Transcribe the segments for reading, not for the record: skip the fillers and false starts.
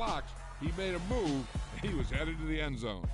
blocks, he made a move, and he was headed to the end zone.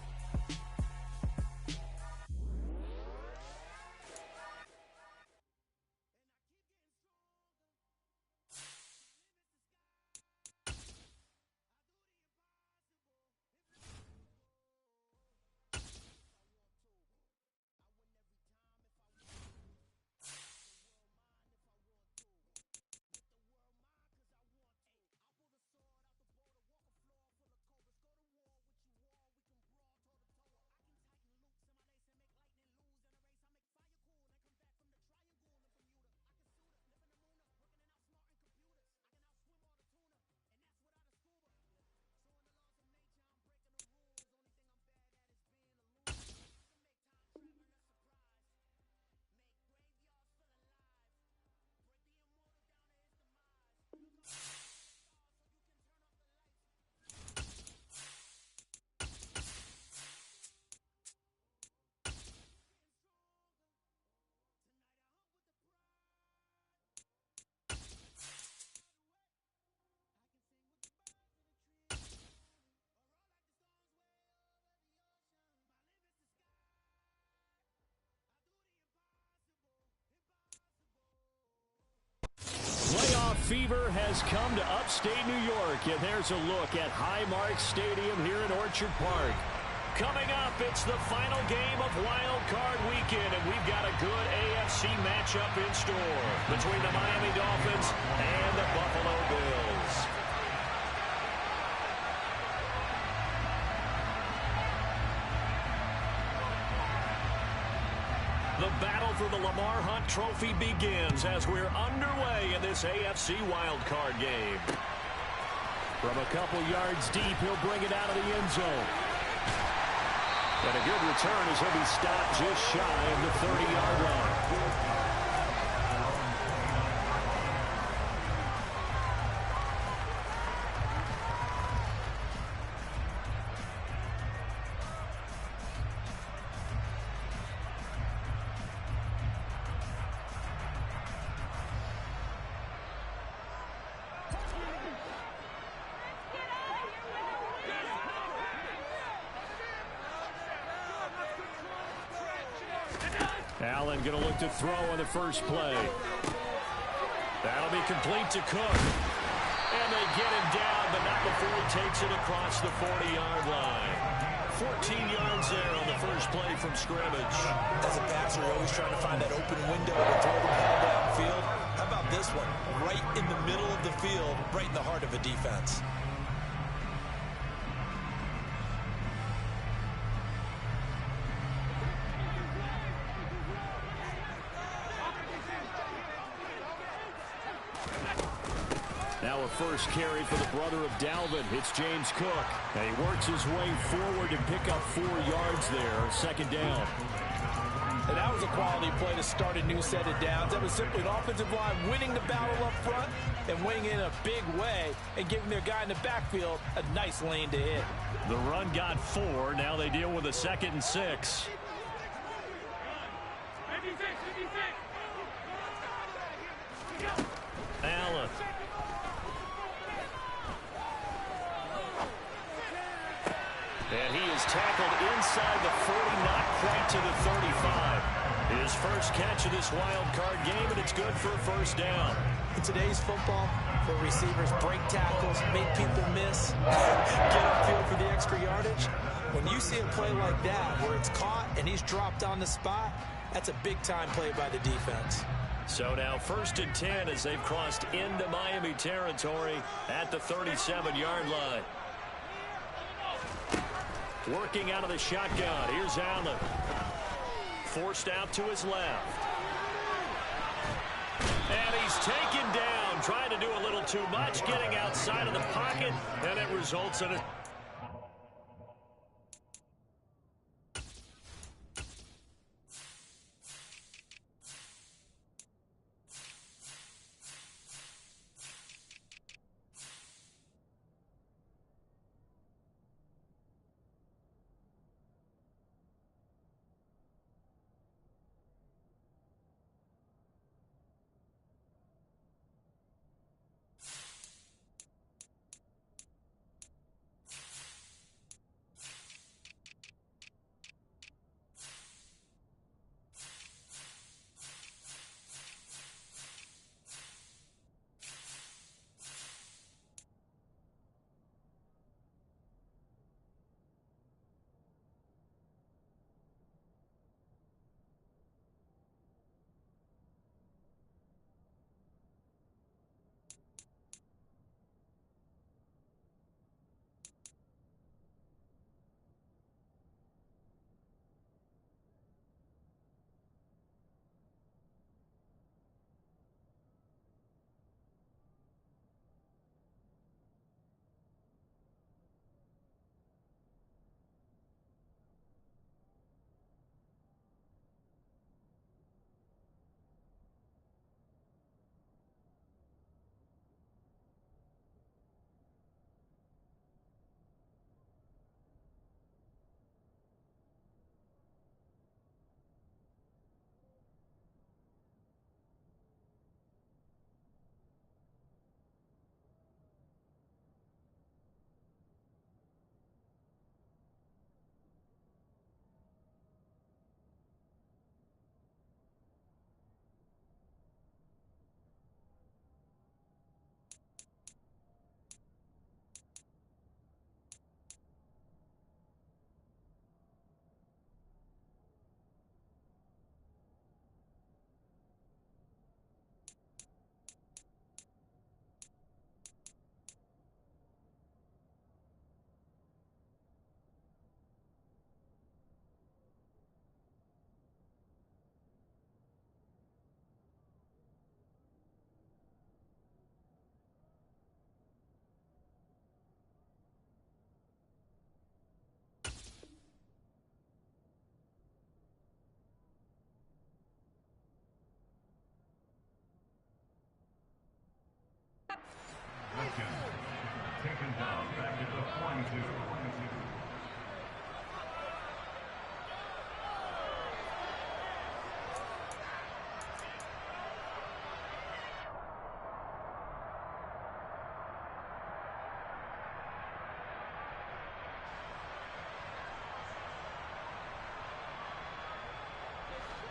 Playoff fever has come to upstate New York, and there's a look at Highmark Stadium here in Orchard Park. Coming up, it's the final game of Wild Card Weekend, and we've got a good AFC matchup in store between the Miami Dolphins and the Buffalo Bills. The battle for the Lamar Hunt Trophy begins as we're underway in this AFC wildcard game. From a couple yards deep, he'll bring it out of the end zone. And a good return as he'll be stopped just shy of the 30-yard line. Allen going to look to throw on the first play. That'll be complete to Cook. And they get him down, but not before he takes it across the 40-yard line. 14 yards there on the first play from scrimmage. As a passer, you're always trying to find that open window to throw the ball downfield. How about this one? Right in the middle of the field, right in the heart of a defense. Now a first carry for the brother of Dalvin. It's James Cook. And he works his way forward to pick up 4 yards there. Second down. And that was a quality play to start a new set of downs. That was simply an offensive line winning the battle up front and winning in a big way and giving their guy in the backfield a nice lane to hit. The run got 4. Now they deal with a 2nd and 6. Allen. And he is tackled inside the 40, not quite to the 35. His first catch of this wild card game, and it's good for a first down. In today's football, where receivers break tackles, make people miss, get upfield for the extra yardage, when you see a play like that where it's caught and he's dropped on the spot, that's a big-time play by the defense. So now 1st and 10 as they've crossed into Miami territory at the 37-yard line. Working out of the shotgun. Here's Allen. Forced out to his left. And he's taken down. Trying to do a little too much. Getting outside of the pocket. And it results in a...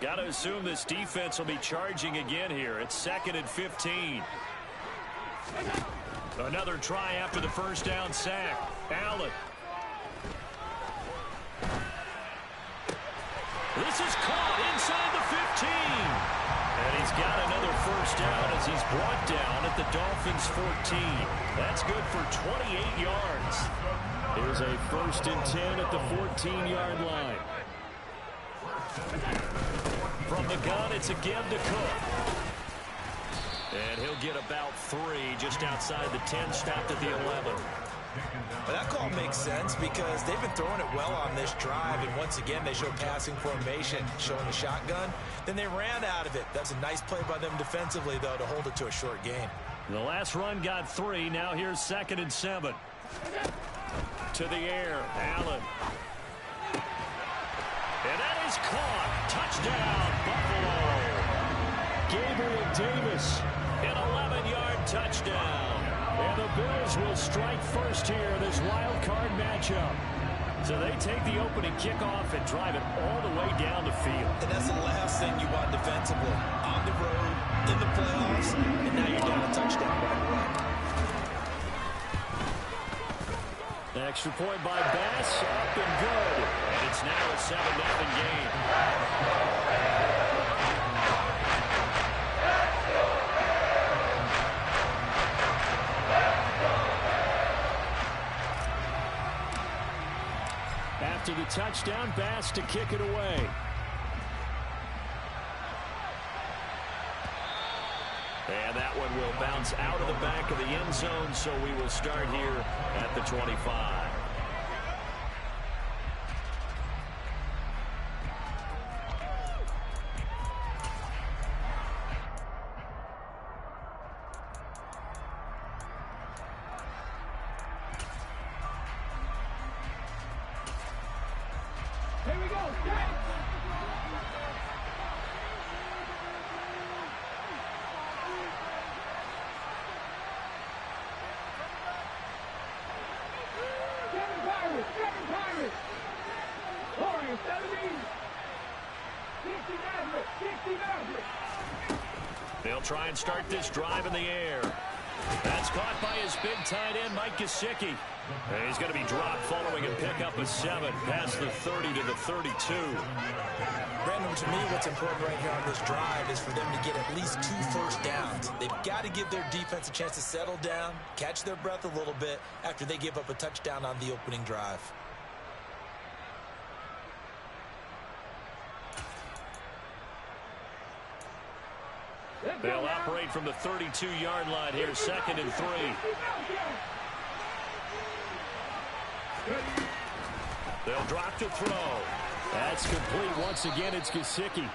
Got to assume this defense will be charging again here. It's 2nd and 15. Another try after the first down sack. Allen. This is caught inside the 15. And he's got another first down as he's brought down at the Dolphins' 14. That's good for 28 yards. Here's a 1st and 10 at the 14-yard line. From the gun, it's a give to Cook. And he'll get about 3 just outside the 10, stopped at the 11. Well, that call makes sense because they've been throwing it well on this drive, and once again they show passing formation, showing the shotgun. Then they ran out of it. That's a nice play by them defensively, though, to hold it to a short gain. The last run got 3. Now here's 2nd and 7. To the air, Allen. And that is caught. Touchdown, Buffalo. Gabriel Davis, an 11-yard touchdown. And the Bills will strike first here in this wild card matchup. So they take the opening kickoff and drive it all the way down the field. And that's the last thing you want defensively. On the road, in the playoffs, and now you're down a touchdown right away. The extra point by Bass, up and good. And it's now a 7-0 game. After the touchdown, Bass to kick it away. And that one will bounce out of the back of the end zone, so we will start here at the 25. Here we go. Kevin Pirates. Warriors 17. 60 They'll try and start this drive in the air. That's caught by his big tight end, Mike Gesicki. And he's going to be dropped following a pickup of 7 past the 30 to the 32. Brandon, to me, what's important right here on this drive is for them to get at least 2 first downs. They've got to give their defense a chance to settle down, catch their breath a little bit after they give up a touchdown on the opening drive. They'll operate from the 32-yard line here, 2nd and 3. They'll drop to throw. That's complete. Once again, it's Gesicki.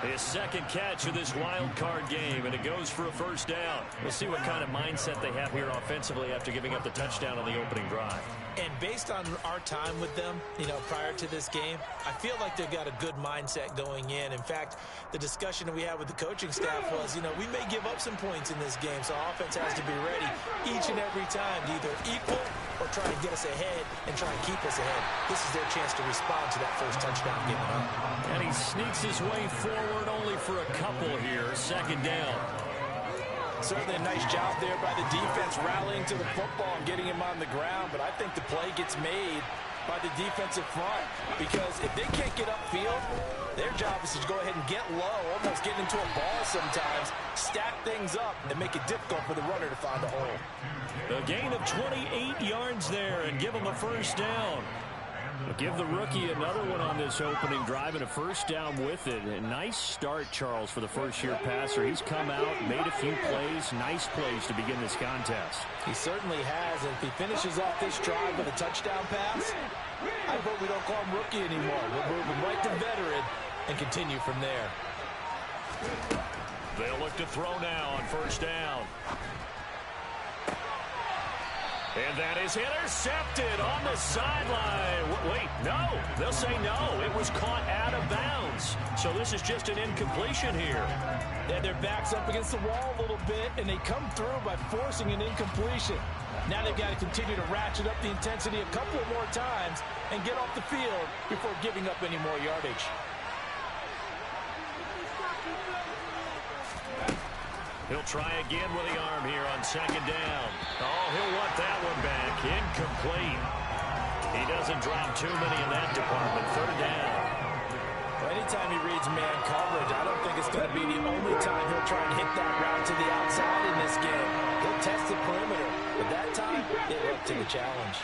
His 2nd catch of this wild card game, and it goes for a first down. We'll see what kind of mindset they have here offensively after giving up the touchdown on the opening drive. And based on our time with them, prior to this game, I feel like they've got a good mindset going in. In fact, the discussion that we had with the coaching staff was, we may give up some points in this game, so offense has to be ready each and every time to either equal or try to get us ahead and try and keep us ahead. This is their chance to respond to that first touchdown given up. And he sneaks his way forward only for a couple here, 2nd down. Certainly a nice job there by the defense rallying to the football and getting him on the ground, but I think the play gets made by the defensive front because if they can't get upfield, their job is to go ahead and get low, almost get into a ball sometimes, stack things up, and make it difficult for the runner to find a hole. A gain of 28 yards there and give him a first down. Give the rookie another one on this opening drive and a first down with it. A nice start, Charles, for the first-year passer. He's come out, made a few plays, nice plays to begin this contest. He certainly has, and if he finishes off this drive with a touchdown pass, I hope we don't call him rookie anymore. We'll move him right to veteran and continue from there. They'll look to throw now on first down. And that is intercepted on the sideline. Wait, no. They'll say no. It was caught out of bounds. So this is just an incompletion here. Yeah, their back's up against the wall a little bit, and they come through by forcing an incompletion. Now they've got to continue to ratchet up the intensity a couple of more times and get off the field before giving up any more yardage. He'll try again with the arm here on second down. Oh, he'll want that one back. Incomplete. He doesn't drop too many in that department. Third down. Well, anytime he reads man coverage, I don't think it's going to be the only time he'll try and hit that route to the outside in this game. He'll test the perimeter, but that time, he'll up to the challenge.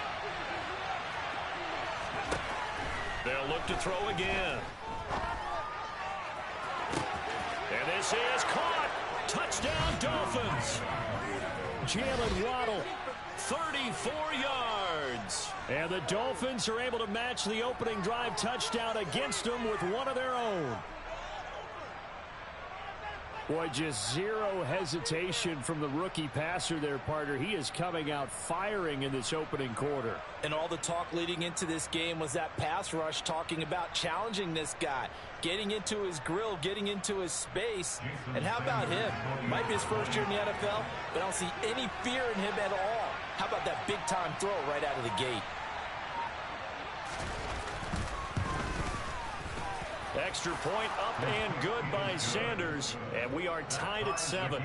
They'll look to throw again. And this is caught. Touchdown, Dolphins. Jalen Waddle, 34 yards. And the Dolphins are able to match the opening drive touchdown against them with one of their own. Boy, just zero hesitation from the rookie passer there, partner. He is coming out firing in this opening quarter. And all the talk leading into this game was that pass rush talking about challenging this guy, getting into his grill, getting into his space. And how about him? Might be his first year in the NFL, but I don't see any fear in him at all. How about that big-time throw right out of the gate? Extra point up and good by Sanders, and we are tied at 7.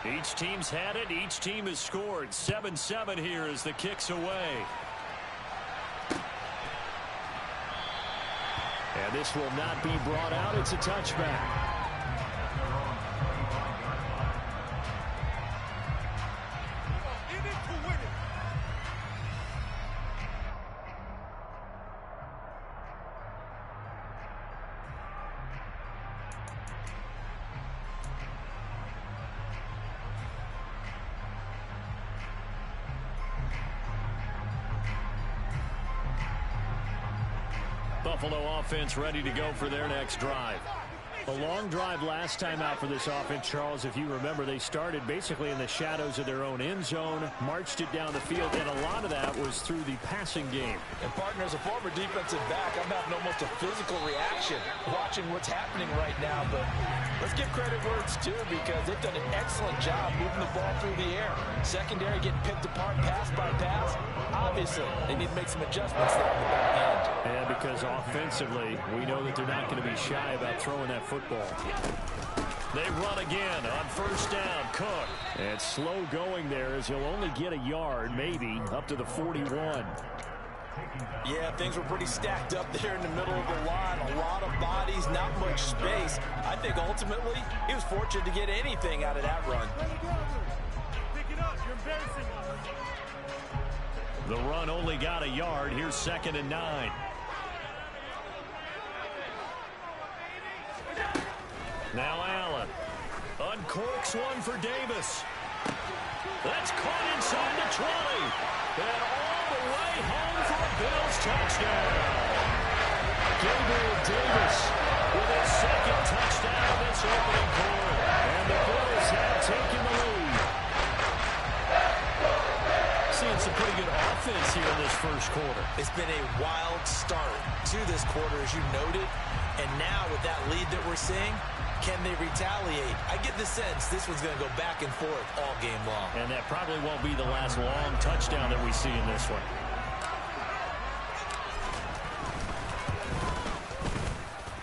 Each team's had it. Each team has scored. 7-7 here as the kick's away. And this will not be brought out. It's a touchback. Buffalo offense ready to go for their next drive. A long drive last time out for this offense, Charles. If you remember, they started basically in the shadows of their own end zone, marched it down the field, and a lot of that was through the passing game. And, partner, as a former defensive back, I'm having almost a physical reaction watching what's happening right now. But let's give credit where it's due, because they've done an excellent job moving the ball through the air. Secondary getting picked apart pass by pass. Obviously, they need to make some adjustments there on the back end. And because offensively, we know that they're not going to be shy about throwing that football. They run again on first down. Cook. And slow going there as he'll only get a yard, maybe, up to the 41. Yeah, things were pretty stacked up there in the middle of the line. A lot of bodies, not much space. I think ultimately he was fortunate to get anything out of that run. Pick it up. You're embarrassing us. The run only got a yard. Here's 2nd and 9. Now Allen uncorks one for Davis. That's caught inside the 20. And all the way home for a Bills touchdown. Gabriel Davis with his 2nd touchdown of this opening quarter. And the Bills have taken the lead. Seeing some pretty good offense here in this first quarter. It's been a wild start to this quarter, as you noted. And now with that lead that we're seeing, can they retaliate? I get the sense this one's going to go back and forth all game long. And that probably won't be the last long touchdown that we see in this one.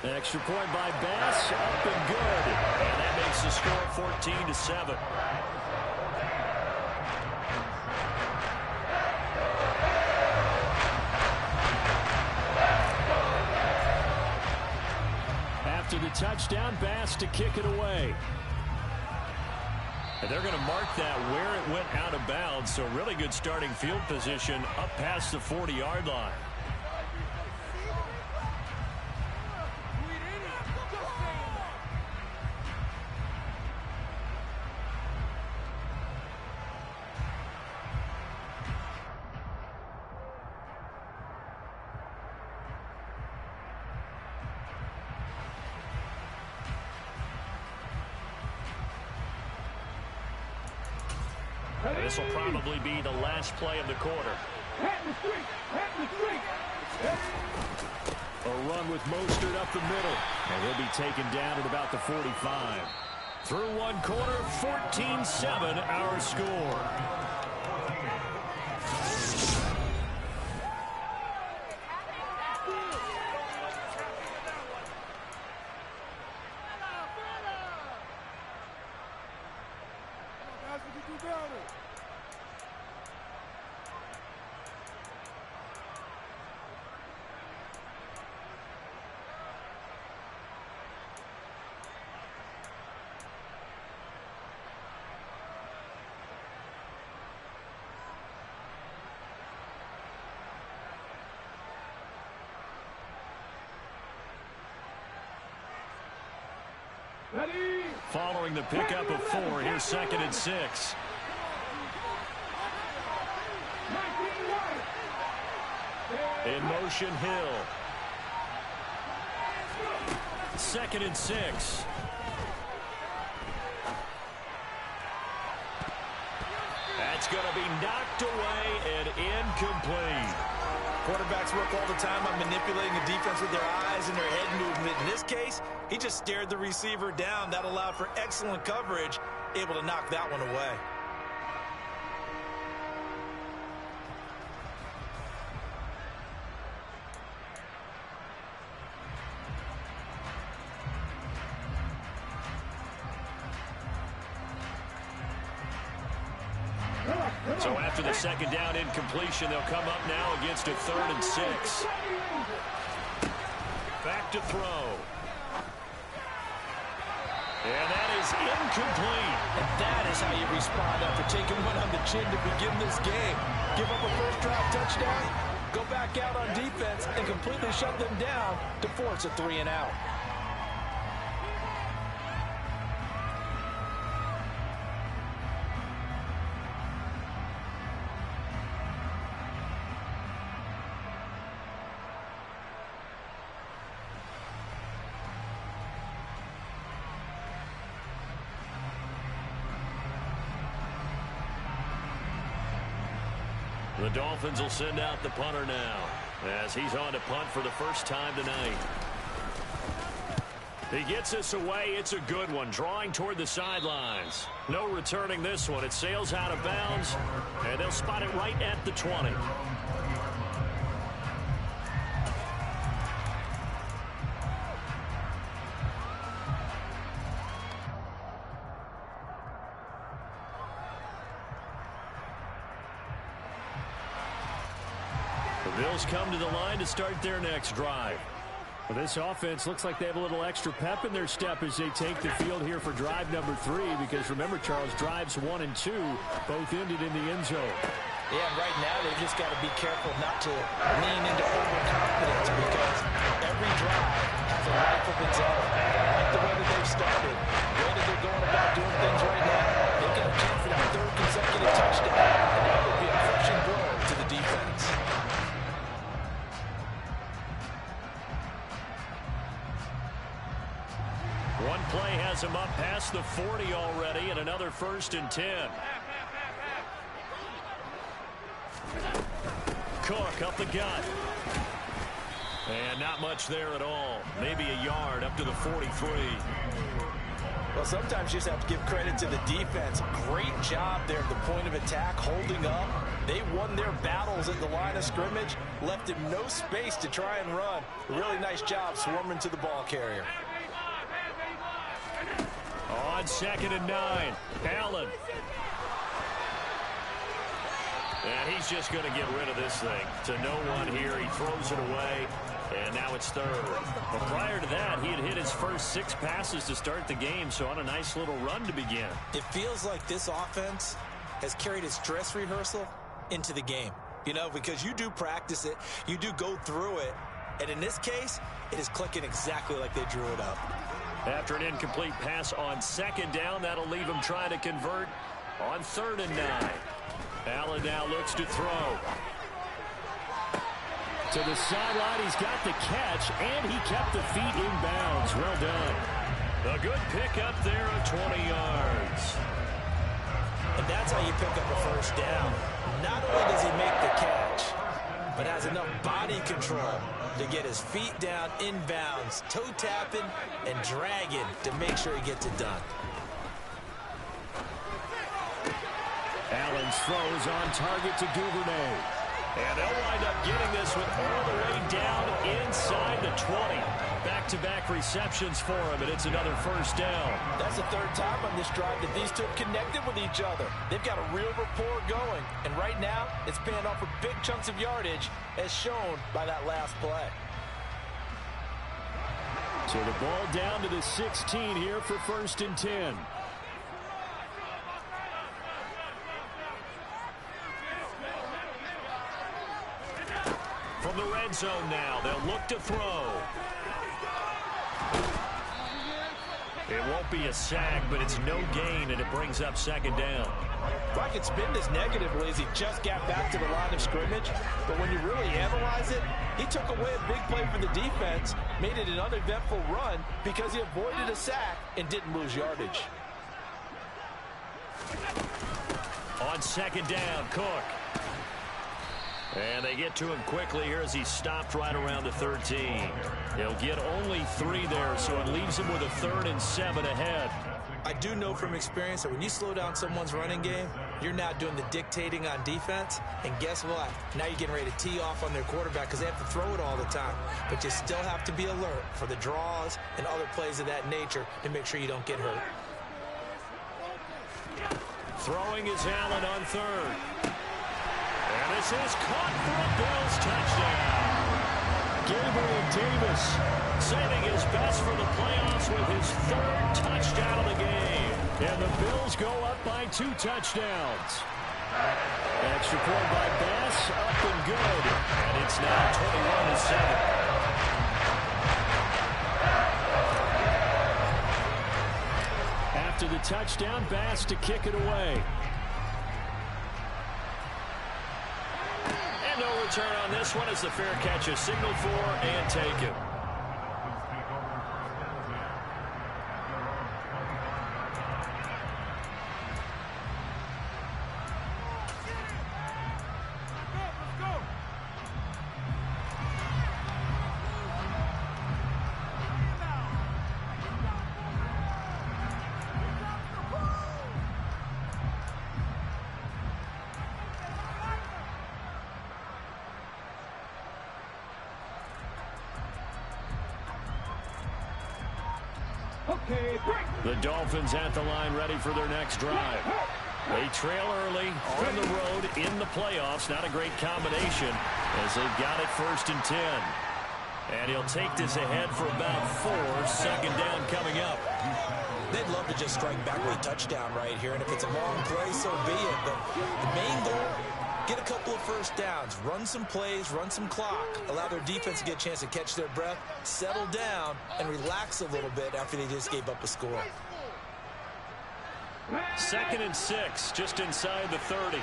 An extra point by Bass, up and good. And that makes the score 14-7. After the touchdown, Bass to kick it away. And they're going to mark that where it went out of bounds. So really good starting field position up past the 40-yard line. And this will probably be the last play of the quarter. A run with Mostert up the middle. And he'll be taken down at about the 45. Through one quarter, 14-7 our score. Following the pickup of 4, here's 2nd and 6. In motion, Hill. 2nd and 6. That's going to be knocked away and incomplete. Quarterbacks work all the time on manipulating the defense with their eyes and their head movement. In this case, he just stared the receiver down. That allowed for excellent coverage, able to knock that one away. So after the 2nd down incompletion, they'll come up now against a 3rd and 6. Back to throw. And that is incomplete. And that is how you respond after taking one on the chin to begin this game. Give up a first drive touchdown, go back out on defense, and completely shut them down to force a 3-and-out. The Dolphins will send out the punter now as he's on to punt for the first time tonight. He gets this away. It's a good one, drawing toward the sidelines. No returning this one. It sails out of bounds, and they'll spot it right at the 20. The Bills come to the line to start their next drive. Well, this offense looks like they have a little extra pep in their step as they take the field here for drive number 3, because remember, Charles, drives 1 and 2 both ended in the end zone. Yeah, and right now they've just got to be careful not to lean into overconfidence, because every drive has a life of its own. I like the way that they've started, the way that they're going about doing things right now. They've got a chance for that 3rd consecutive touchdown, and that would be a crushing blow to the defense. One play has him up past the 40 already, and another 1st and 10. Cook up the gut. And not much there at all. Maybe a yard up to the 43. Well, sometimes you just have to give credit to the defense. Great job there at the point of attack, holding up. They won their battles at the line of scrimmage, left him no space to try and run. Really nice job swarming to the ball carrier. On 2nd and 9, Allen. And he's just going to get rid of this thing. To no one here. He throws it away, and now it's 3rd. But prior to that, he had hit his first 6 passes to start the game, so on a nice little run to begin. It feels like this offense has carried its dress rehearsal into the game. You know, because you do practice it, you do go through it, and in this case, it is clicking exactly like they drew it up. After an incomplete pass on 2nd down, that'll leave him trying to convert on 3rd and 9. Allen now looks to throw. To the sideline, he's got the catch, and he kept the feet in bounds. Well done. A good pick up there of 20 yards. And that's how you pick up a first down. Not only does he make the catch, but has enough body control to get his feet down inbounds, toe tapping and dragging to make sure he gets it done. Allen's throws on target to Duvernay. And they'll wind up getting this one all the way down inside the 20. Back-to-back receptions for him, and it's another first down. That's the third time on this drive that these two have connected with each other. They've got a real rapport going, and right now it's paying off with big chunks of yardage as shown by that last play. So the ball down to the 16 here for 1st and 10. From the red zone now, they'll look to throw. It won't be a sack, but it's no gain, and it brings up 2nd down. If I could spin this negatively as he just got back to the line of scrimmage, but when you really analyze it, he took away a big play for the defense, made it an uneventful run because he avoided a sack and didn't lose yardage. On 2nd down, Cook. And they get to him quickly here as he stopped right around the 13. He'll get only 3 there, so it leaves him with a 3rd and 7 ahead. I do know from experience that when you slow down someone's running game, you're not doing the dictating on defense. And guess what? Now you're getting ready to tee off on their quarterback because they have to throw it all the time. But you still have to be alert for the draws and other plays of that nature to make sure you don't get hurt. Throwing is Allen on 3rd. And this is caught for a Bills touchdown. Gabriel Davis saving his best for the playoffs with his 3rd touchdown of the game. And the Bills go up by 2 touchdowns. Extra point by Bass, up and good. And it's now 21-7. After the touchdown, Bass to kick it away. No return on this one as the fair catch is signaled for and taken. The Dolphins at the line ready for their next drive. They trail early on the road in the playoffs. Not a great combination as they've got it 1st and 10. And he'll take this ahead for about 4. 2nd down coming up. They'd love to just strike back with a touchdown right here. And if it's a long play, so be it. But the main goal, get a couple of first downs, run some plays, run some clock, allow their defense to get a chance to catch their breath, settle down, and relax a little bit after they just gave up a score. 2nd and 6, just inside the 30.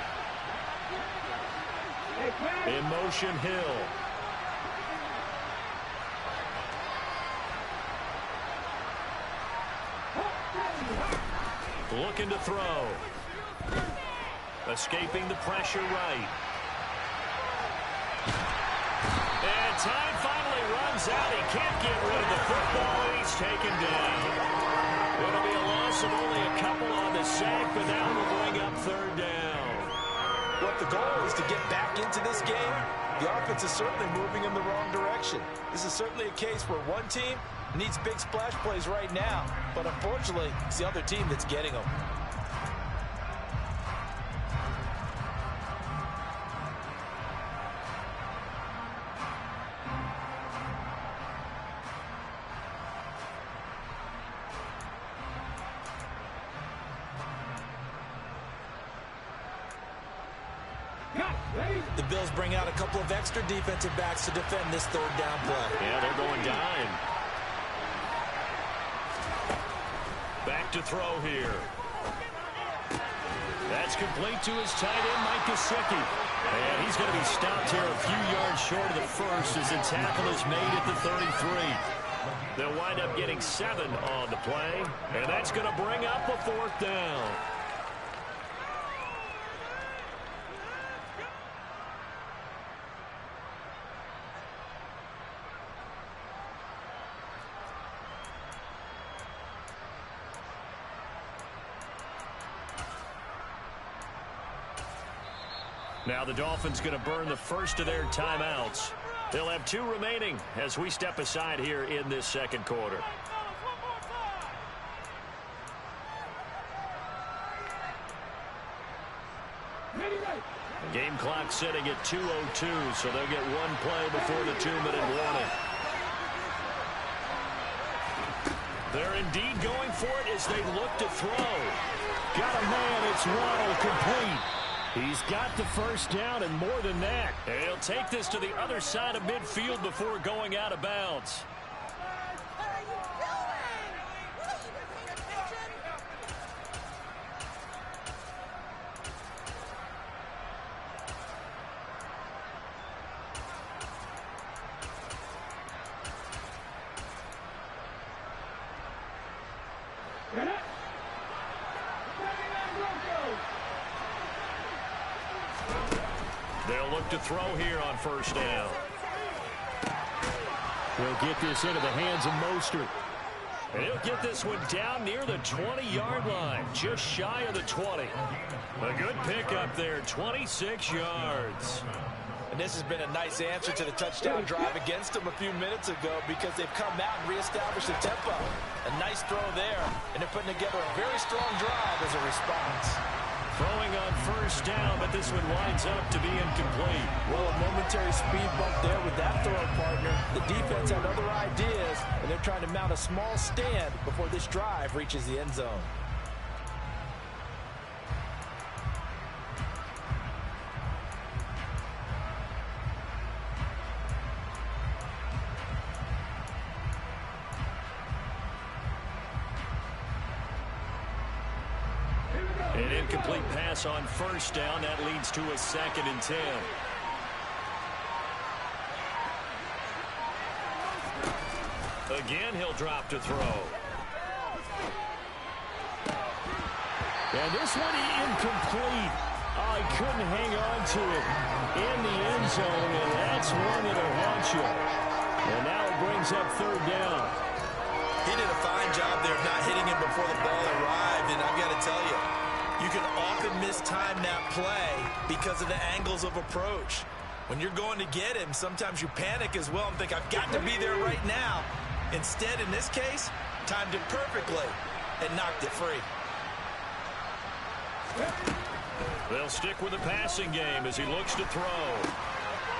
In motion, Hill. Looking to throw. Escaping the pressure right. And time finally runs out. He can't get rid of the football, and he's taken down. It'll be a loss of only a couple on the sack, but that will bring up 3rd down. What the goal is to get back into this game, the offense is certainly moving in the wrong direction. This is certainly a case where one team needs big splash plays right now, but unfortunately, it's the other team that's getting them. The Bills bring out a couple of extra defensive backs to defend this 3rd down play. Yeah, they're going dime. Back to throw here. That's complete to his tight end, Mike Gesicki. And he's going to be stopped here a few yards short of the 1st as the tackle is made at the 33. They'll wind up getting 7 on the play, and that's going to bring up a 4th down. Now the Dolphins going to burn the first of their timeouts. They'll have 2 remaining as we step aside here in this second quarter. Game clock sitting at 2:02, so they'll get 1 play before the 2-minute warning. They're indeed going for it as they look to throw. Got a man, it's Waddle, complete. He's got the first down and more than that. And he'll take this to the other side of midfield before going out of bounds. They'll look to throw here on first down. He'll get this into the hands of Mostert. And he'll get this one down near the 20-yard line, just shy of the 20. A good pickup there, 26 yards. And this has been a nice answer to the touchdown drive against them a few minutes ago because they've come out and reestablished the tempo. A nice throw there, and they're putting together a very strong drive as a response. Throwing on first down, but this one winds up to be incomplete. Well, a momentary speed bump there with that throw, partner. The defense had other ideas, and they're trying to mount a small stand before this drive reaches the end zone. An incomplete pass on first down. That leads to a 2nd and 10. Again, he'll drop to throw. And this one incomplete. Oh, he couldn't hang on to it in the end zone, and that's one that'll haunt you. And now it brings up 3rd down. He did a fine job there of not hitting him before the ball arrived, and I've got to tell you, you can often mistime that play because of the angles of approach. When you're going to get him, sometimes you panic as well and think, I've got to be there right now. Instead, in this case, timed it perfectly and knocked it free. They'll stick with the passing game as he looks to throw.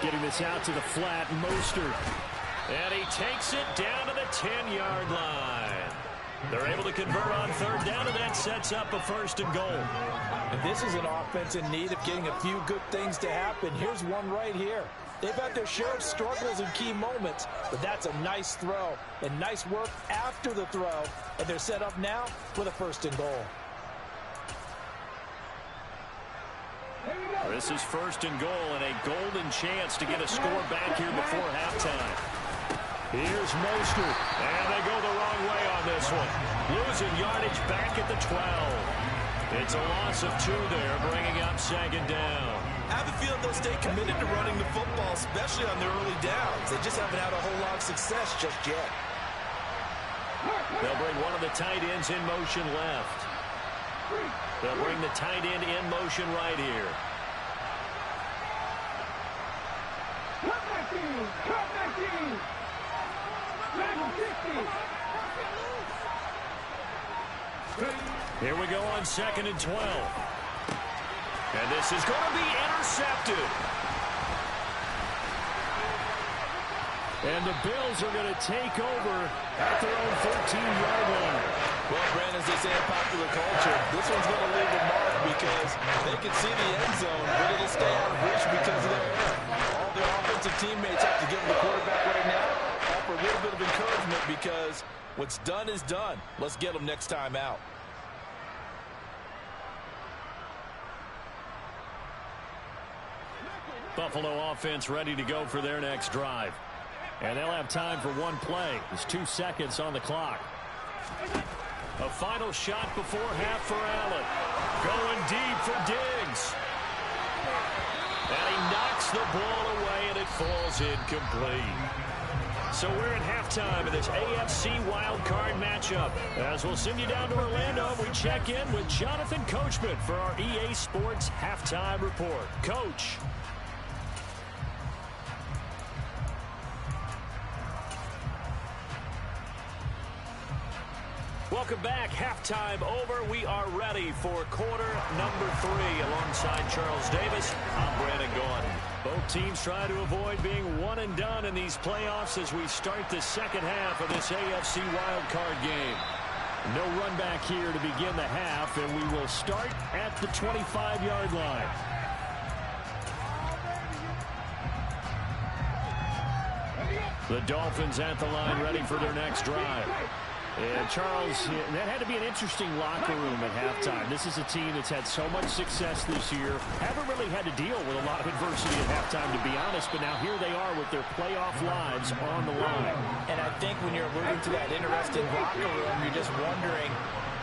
Getting this out to the flat, Mostert. And he takes it down to the 10-yard line. They're able to convert on 3rd down, and that sets up a 1st and goal. And this is an offense in need of getting a few good things to happen. Here's one right here. They've had their share of struggles in key moments, but that's a nice throw and nice work after the throw. And they're set up now with a 1st and goal. This is 1st and goal and a golden chance to get a score back here before halftime. Here's Mostert. And they go the wrong way on this one. Losing yardage back at the 12. It's a loss of 2 there, bringing up 2nd down. I have a feeling they'll stay committed to running the football, especially on their early downs. They just haven't had a whole lot of success just yet. They'll bring one of the tight ends in motion left. They'll bring the tight end in motion right here. Here we go on 2nd and 12. And this is going to be intercepted. And the Bills are going to take over at their own 13-yard line. Well, Brandon, as they say in popular culture, this one's going to leave a mark because they can see the end zone, but it'll stay out of reach because of their error. All their offensive teammates have to give them the quarterback right now, offer a little bit of encouragement because what's done is done. Let's get them next time out. Buffalo offense ready to go for their next drive. And they'll have time for one play. There's 2 seconds on the clock. A final shot before half for Allen. Going deep for Diggs. And he knocks the ball away, and it falls incomplete. So we're at halftime of this AFC wildcard matchup. As we'll send you down to Orlando, we check in with Jonathan Coachman for our EA Sports Halftime Report. Coach. Welcome back. Halftime over. We are ready for quarter number 3. Alongside Charles Davis, I'm Brandon Gaudin. Both teams try to avoid being one and done in these playoffs as we start the second half of this AFC wildcard game. No run back here to begin the half, and we will start at the 25-yard line. The Dolphins at the line ready for their next drive. And Charles, that had to be an interesting locker room at halftime. This is a team that's had so much success this year. Haven't really had to deal with a lot of adversity at halftime, to be honest. But now here they are with their playoff lives on the line. And I think when you're alluding to that interesting locker room, you're just wondering,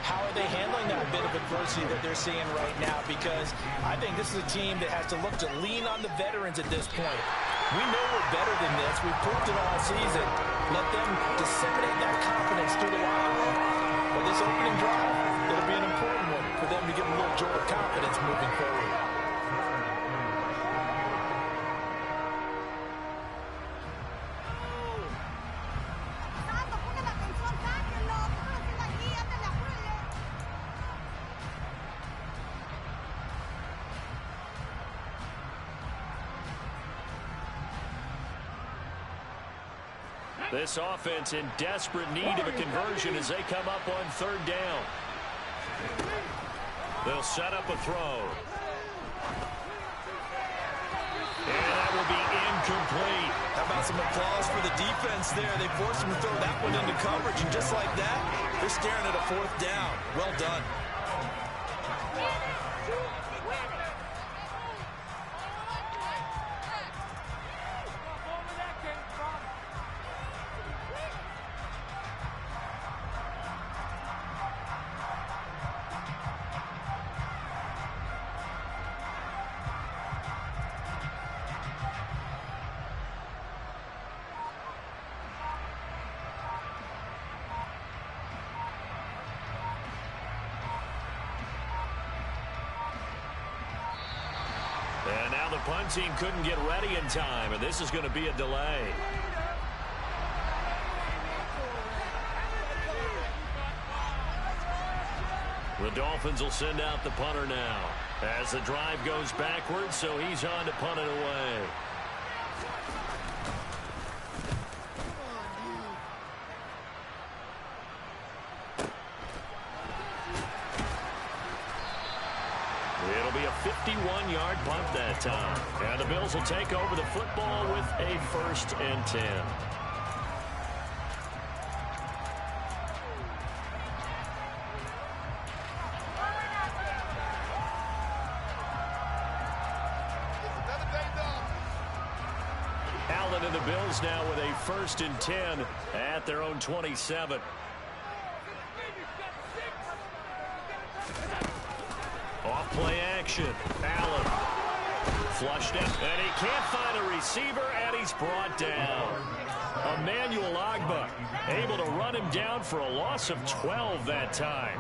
how are they handling that bit of adversity that they're seeing right now? Because I think this is a team that has to look to lean on the veterans at this point. We know we're better than this. We've proved it all season. Let them disseminate that confidence through the locker room. But this opening drive, it'll be an important one for them to give a little jolt of confidence moving forward. This offense in desperate need of a conversion as they come up on third down. They'll set up a throw. And that will be incomplete. How about some applause for the defense there? They forced him to throw that one into coverage, and just like that, they're staring at a fourth down. Well done. And now the punt team couldn't get ready in time, and this is going to be a delay. The Dolphins will send out the punter now as the drive goes backwards, so he's on to punt it away. It'll be a 51-yard punt that time. And the Bills will take over the football with a 1st and 10. Allen and the Bills now with a 1st and 10 at their own 27. Off-play action. Allen flushed it, and he can't find a receiver, and he's brought down. Emmanuel Ogbah able to run him down for a loss of 12 that time.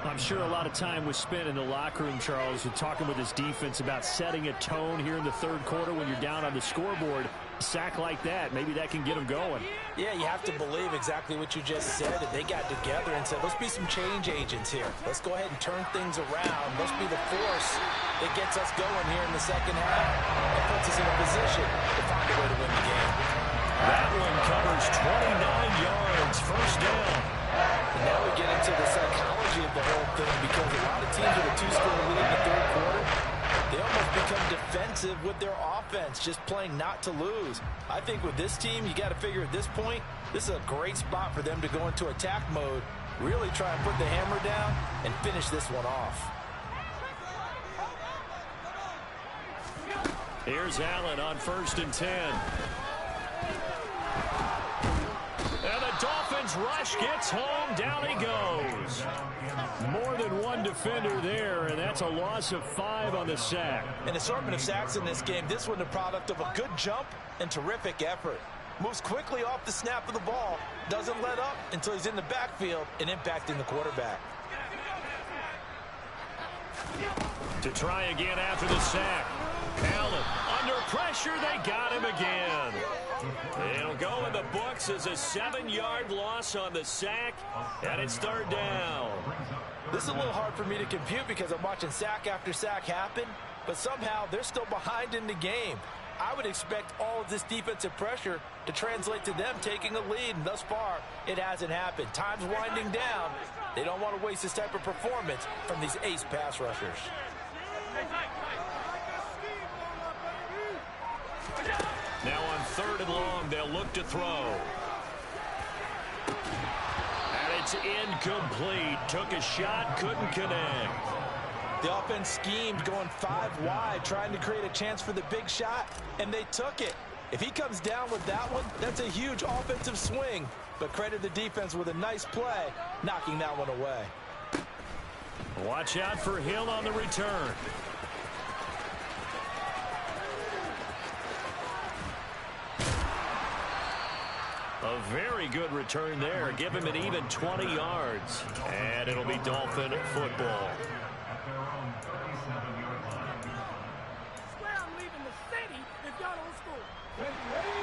I'm sure a lot of time was spent in the locker room, Charles, with talking with his defense about setting a tone here in the third quarter when you're down on the scoreboard. A sack like that, maybe that can get them going. Yeah, you have to believe exactly what you just said. That they got together and said, let's be some change agents here. Let's go ahead and turn things around. Let's be the force that gets us going here in the second half and puts us in a position to find a way to win the game. That one covers 29 yards, 1st down. And now we get into the psychology of the whole thing, because a lot of teams with a 2-score lead in the third quarter, they almost become defensive with their offense, just playing not to lose. I think with this team, you got to figure at this point, this is a great spot for them to go into attack mode, really try and put the hammer down and finish this one off. Here's Allen on 1st and 10. And the Dolphins rush gets home. Down he goes. More than one defender there, and that's a loss of 5 on the sack. An assortment of sacks in this game. This one the product of a good jump and terrific effort. Moves quickly off the snap of the ball. Doesn't let up until he's in the backfield and impacting the quarterback. To try again after the sack. Allen under pressure. They got him again. It'll go in the books as a 7-yard loss on the sack, and it's third down. This is a little hard for me to compute because I'm watching sack after sack happen, but somehow they're still behind in the game. I would expect all of this defensive pressure to translate to them taking a lead, and thus far, it hasn't happened. Time's winding down. They don't want to waste this type of performance from these ace pass rushers. Now on 3rd and long, they'll look to throw. And it's incomplete. Took a shot, couldn't connect. The offense schemed going 5 wide, trying to create a chance for the big shot, and they took it. If he comes down with that one, that's a huge offensive swing. But credit the defense with a nice play, knocking that one away. Watch out for Hill on the return. A very good return there. Give him an even 20 yards. And it'll be Dolphin football.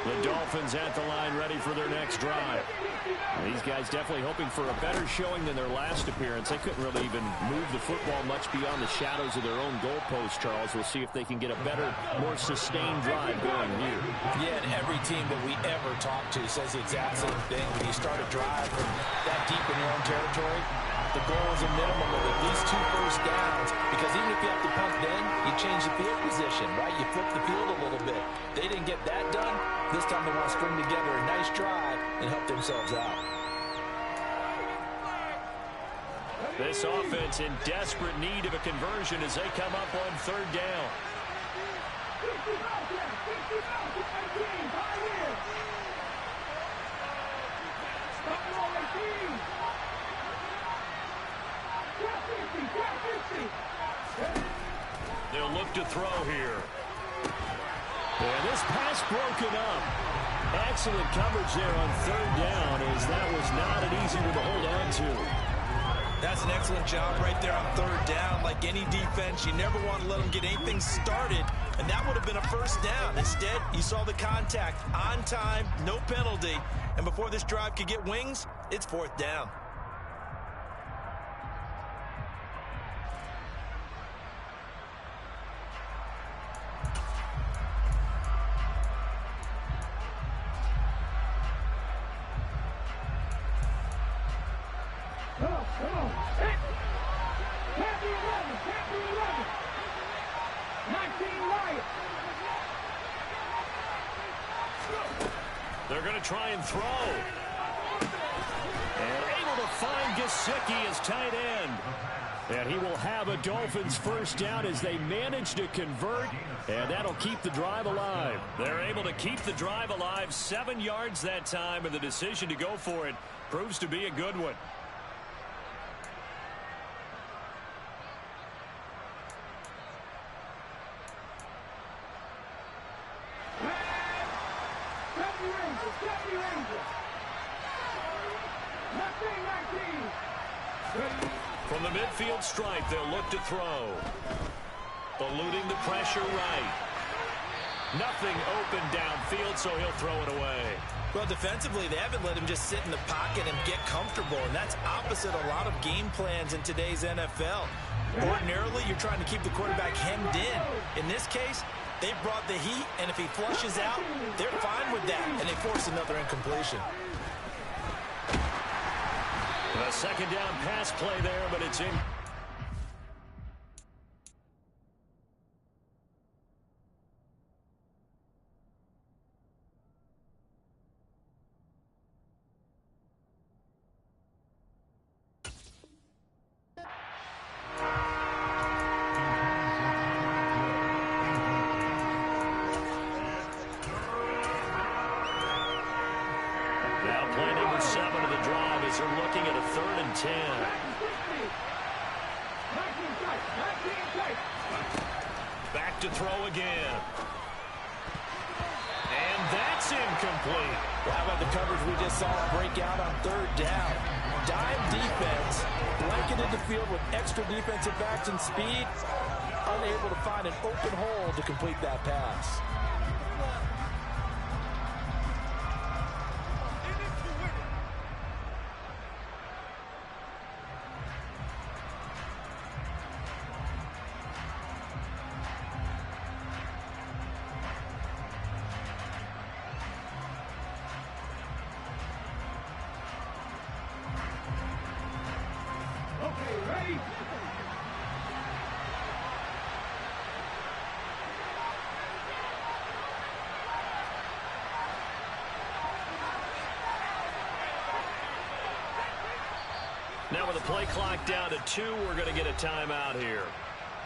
The Dolphins at the line, ready for their next drive. These guys definitely hoping for a better showing than their last appearance. They couldn't really even move the football much beyond the shadows of their own goalpost, Charles. We'll see if they can get a better, more sustained drive going here. Yeah, and every team that we ever talk to says the exact same thing. When you start a drive from that deep in your own territory, the goal is a minimum of at least 2 first downs, because even if you have to punt then, you change the field position, right? You flip the field a little bit. They didn't get that done. This time they want to string together a nice drive and help themselves out. This offense in desperate need of a conversion as they come up on 3rd down. They'll look to throw here. And this pass broken up. Excellent coverage there on 3rd down, as that was not an easy one to hold on to. That's an excellent job right there on 3rd down. Like any defense, you never want to let them get anything started, and that would have been a first down. Instead, you saw the contact on time, no penalty, and before this drive could get wings, it's 4th down. They're going to try and throw. And able to find Gesicki as tight end. And he will have a Dolphins first down as they manage to convert. And that'll keep the drive alive. They're able to keep the drive alive. 7 yards that time, and the decision to go for it proves to be a good one. From the midfield stripe, they'll look to throw. Eluding the pressure right. Nothing open downfield, so he'll throw it away. Well, defensively, they haven't let him just sit in the pocket and get comfortable, and that's opposite a lot of game plans in today's NFL. Ordinarily, you're trying to keep the quarterback hemmed in. In this case, they brought the heat, and if he flushes out, they're fine with that, and they force another incompletion. A 2nd down pass play there, but it's in. Now play number 7 of the drive as they're looking at a 3rd and 10. Back to throw again. And that's That's incomplete. Well, how about the coverage we just saw break out on third down? Dime defense, blanketed the field with extra defensive backs and speed, unable to find an open hole to complete that pass. Now with the play clock down to 2, we're going to get a timeout here.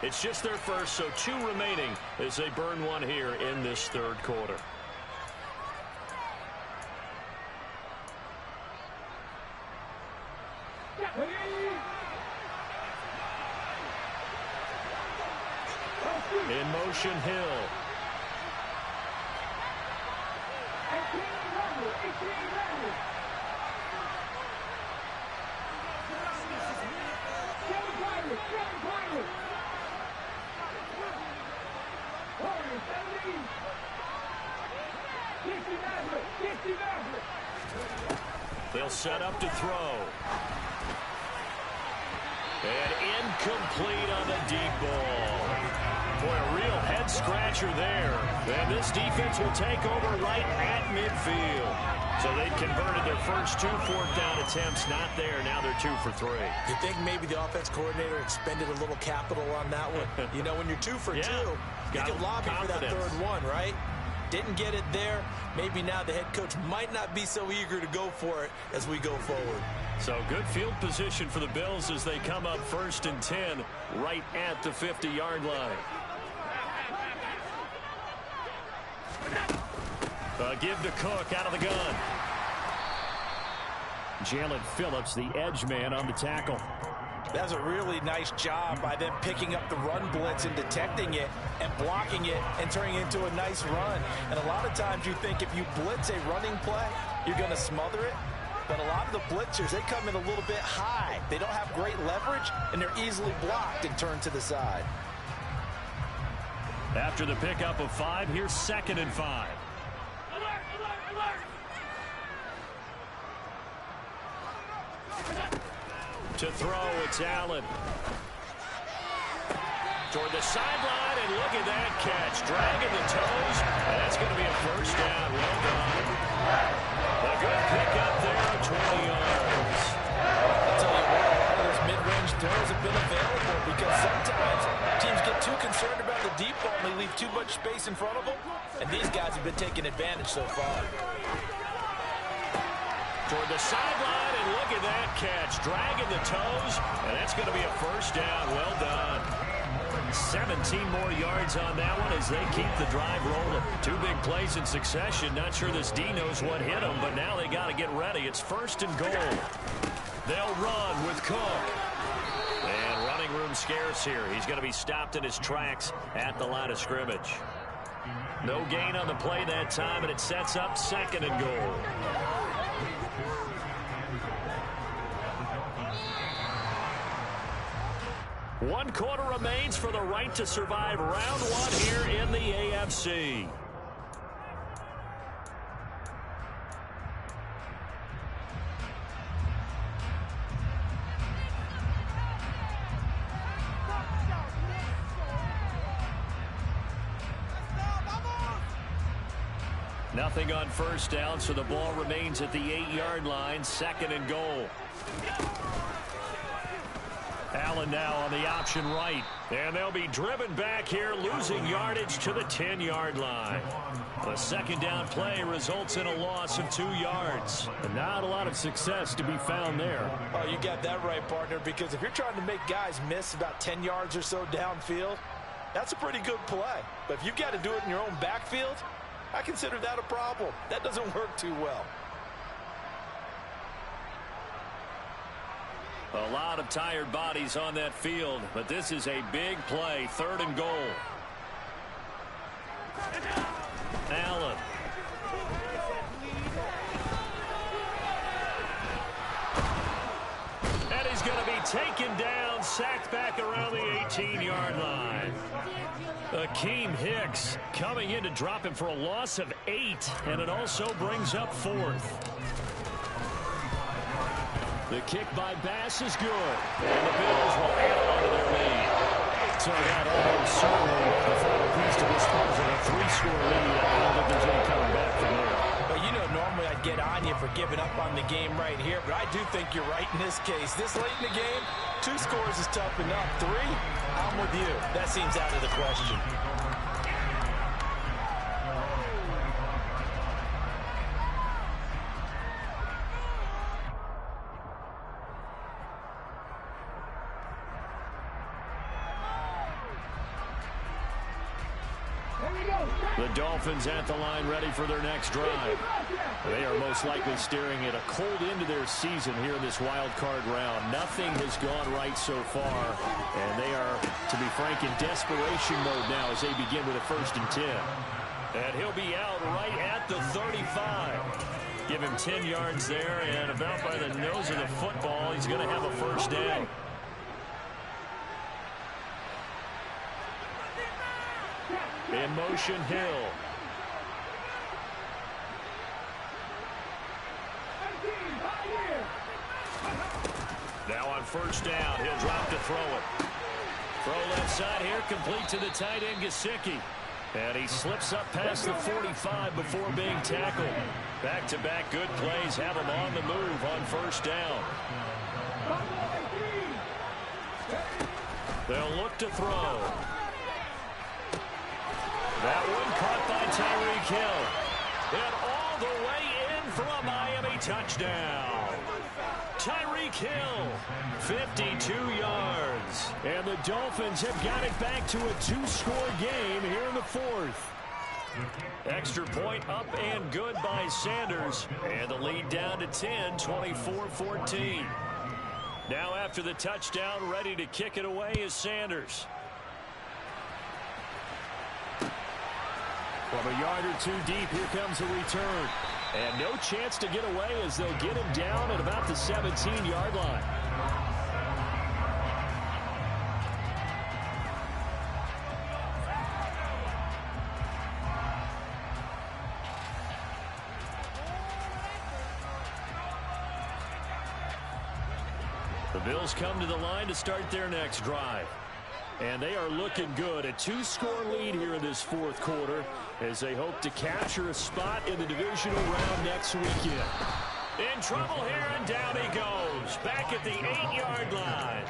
It's just their first, so 2 remaining as they burn one here in this third quarter. In motion, Hill. They'll set up to throw. And incomplete on the deep ball. Boy, a real head-scratcher there. And this defense will take over right at midfield. So they converted their first 2 fourth down attempts. Not there. Now they're 2 for 3. You think maybe the offense coordinator expended a little capital on that one? You know, when you're 2 for 2, you can lobby for that third one, right? Didn't get it there. Maybe now the head coach might not be so eager to go for it as we go forward. So good field position for the Bills as they come up 1st and 10 right at the 50-yard line. Give to Cook out of the gun. Jalen Phillips, the edge man on the tackle. That's a really nice job by them picking up the run blitz and detecting it and blocking it and turning it into a nice run. And a lot of times you think if you blitz a running play, you're going to smother it. But a lot of the blitzers, they come in a little bit high. They don't have great leverage, and they're easily blocked and turned to the side. After the pickup of 5, here's 2nd and 5. To throw, it's Allen. Toward the sideline, and look at that catch. Dragging the toes, and that's going to be a first down. Well done. A good pickup there, 20 yards. I'll tell you what, a lot of those mid-range throws have been available because sometimes teams get too concerned about the deep ball and they leave too much space in front of them, and these guys have been taking advantage so far. Toward the sideline, and look at that catch. Dragging the toes, and that's going to be a first down. Well done. 17 more yards on that one as they keep the drive rolling. 2 big plays in succession. Not sure this D knows what hit them, but now they got to get ready. It's 1st and goal. They'll run with Cook. And running room scarce here. He's going to be stopped in his tracks at the line of scrimmage. No gain on the play that time, and it sets up 2nd and goal. One quarter remains for the right to survive round 1 here in the AFC. Nothing on first down, so the ball remains at the 8-yard line, 2nd and goal. Allen now on the option right. And they'll be driven back here, losing yardage to the 10-yard line. The second down play results in a loss of 2 yards. And not a lot of success to be found there. Oh, you got that right, partner, because if you're trying to make guys miss about 10 yards or so downfield, that's a pretty good play. But if you've got to do it in your own backfield, I consider that a problem. That doesn't work too well. A lot of tired bodies on that field, but this is a big play, 3rd and goal. Allen. taken down, sacked back around the 18-yard line. Akeem Hicks coming in to drop him for a loss of 8, and it also brings up 4th. The kick by Bass is good, and the Bills will add on to their lead. So that almost certainly the final piece to this puzzle, a 3-score lead. I don't think there's any coming back from there. Well, you know, normally I'd get on you for giving up on the game right here, but I do think you're right in this case. This late in the game, 2 scores is tough enough. 3, I'm with you. That seems out of the question. The Dolphins at the line ready for their next drive. They are most likely staring at a cold end to their season here in this wild card round. Nothing has gone right so far, and they are, to be frank, in desperation mode now as they begin with a 1st and 10. And he'll be out right at the 35. Give him 10 yards there, and about by the nose of the football, he's going to have a 1st down. In motion, Hill. Now on 1st down, he'll drop to throw it. Throw left side here, complete to the tight end, Gesicki. And he slips up past the 45 before being tackled. Back-to-back good plays have him on the move on 1st down. They'll look to throw. That one caught by Tyreek Hill. And all the way in for a Miami touchdown. Tyreek Hill, 52 yards. And the Dolphins have got it back to a 2-score game here in the 4th. Extra point up and good by Sanders. And the lead down to 10, 24-14. Now after the touchdown, ready to kick it away is Sanders. From a yard or 2 deep, here comes a return. And no chance to get away as they'll get him down at about the 17-yard line. The Bills come to the line to start their next drive. And they are looking good. A 2-score lead here in this 4th quarter as they hope to capture a spot in the divisional round next weekend. In trouble here, and down he goes. Back at the 8-yard line.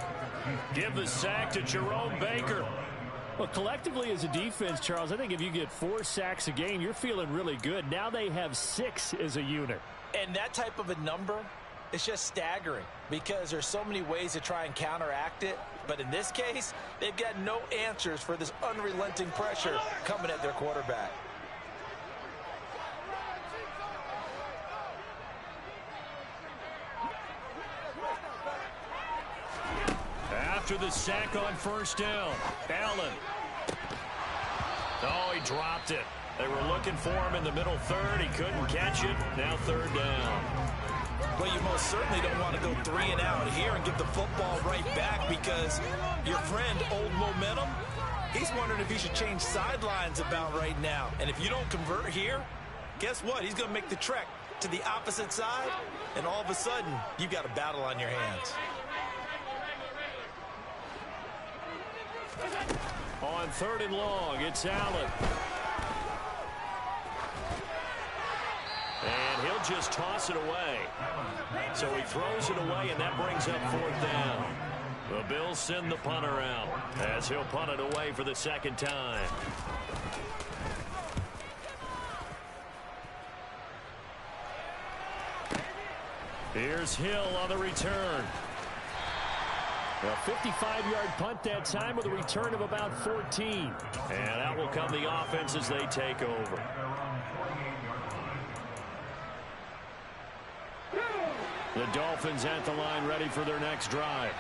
Give the sack to Jerome Baker. Well, collectively as a defense, Charles, I think if you get 4 sacks a game, you're feeling really good. Now they have 6 as a unit. And that type of a number, it's just staggering because there's so many ways to try and counteract it. But in this case, they've got no answers for this unrelenting pressure coming at their quarterback. After the sack on 1st down, Allen. Oh, he dropped it. They were looking for him in the middle 3rd. He couldn't catch it. Now 3rd down. Well, you most certainly don't want to go 3 and out here and get the football right back because your friend, Old Momentum, he's wondering if he should change sidelines about right now. And if you don't convert here, guess what? He's going to make the trek to the opposite side, and all of a sudden, you've got a battle on your hands. On 3rd and long, it's Allen. And he'll just toss it away. So he throws it away, and that brings up 4th down. The Bills send the punter out as he'll punt it away for the 2nd time. Here's Hill on the return. A 55-yard punt that time with a return of about 14. And out will come the offense as they take over. The Dolphins at the line ready for their next drive.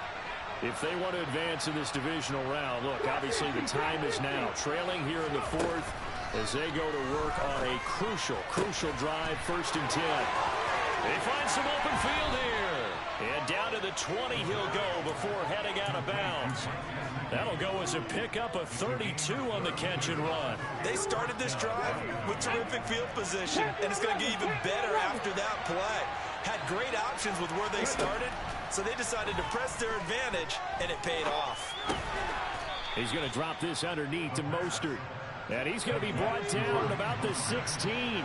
If they want to advance in this divisional round, look, obviously the time is now. Trailing here in the 4th as they go to work on a crucial drive, 1st and 10. They find some open field here. And down to the 20 he'll go before heading out of bounds. That'll go as a pickup of 32 on the catch and run. They started this drive with terrific field position, and it's going to get even better after that play. Had great options with where they started, so they decided to press their advantage, and it paid off. He's going to drop this underneath to Mostert. And he's going to be brought down at about the 16.